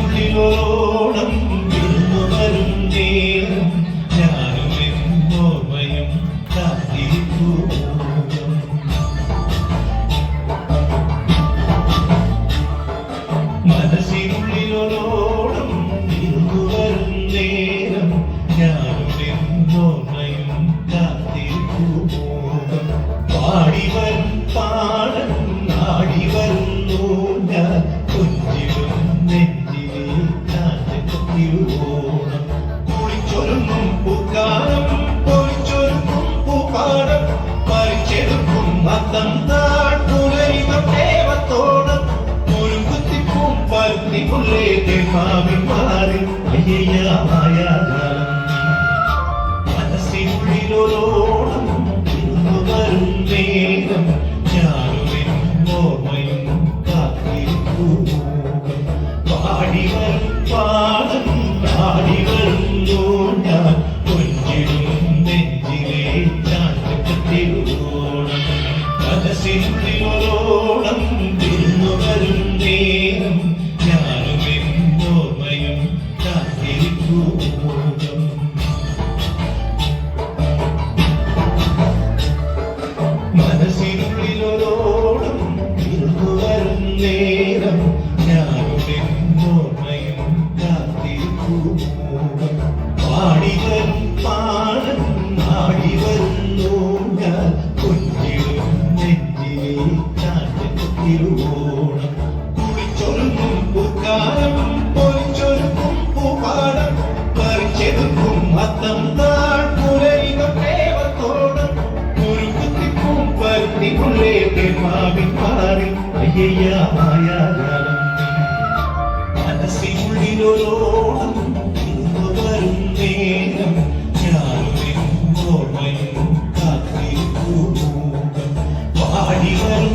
മനസ്സിനുള്ളിലോളം വിരുന്നു വരും നേരം ഞാനും എന്നോർമ്മയും കാത്തിരിക്കൂ. മനസ്സിനുള്ളിലോളം വിരുന്നു വരും നേരം ഞാനും എന്നോർമ്മയും കാത്തിരിക്കൂ. പാടി വരും പാടം നാടി വരുന്നു ഞാൻ കൊഞ്ചിടും നെഞ്ചിലെ കാറ്റൊരുങ്ങും കുളിച്ചൊരുങ്ങും പൂക്കാലം പൊളിച്ചൊരുങ്ങും പൂക്കാലം പറിച്ചെടുക്കും അത്തം താഴ്പുലരികം ദേവത്തോടം ഒരു കുത്തിപ്പും പരുത്തിക്കുള്ളേ മാവിൻ മാറി അയ്യമായ മനസ്സിനുള്ളിലോളം ഇന്നു വരും നേരം ഞാനും ഓർമ്മയും കാത്തിരിക്കൂ. പാടി വരും പാടം നാടി വരുന്നു ഞാൻ കൊഞ്ചിടും നെഞ്ചിലെ ചാറ്റക്കത്തിലോണം. മനസ്സിനുള്ളിലോളം ഇന്നു വരും നേരം ഞാനും ഓർമ്മയും കാത്തിരിക്കൂ. മനസ്സിനുള്ളിലോളം ഇരുന്നു വരും നേരം ഞാനും ഓർമ്മയും കാത്തിരിക്കൂ. പാടി വരും പാടം നാടി വരുന്നു ഞാൻ കൊഞ്ചിടും നെഞ്ചിലെ ചാറ്റക്കത്തിലോണം. കുളിച്ചൊരുങ്ങും പൂക്കാലം പൊലിച്ചൊരുക്കും പൂപ്പാടം പറിച്ചെടുക്കും അത്തം താഴ്പുലരികം ദേവത്തോടം ഒരു കുത്തിപ്പും പരുത്തിക്കുള്ളേ മാവിൻ മാറി അയ്യമായ മനസ്സിനുള്ളിലോളം ഇന്നു വരും നേരം ഞാനും ഓർമ്മയും കാത്തിരിക്കൂ. പാടി വരും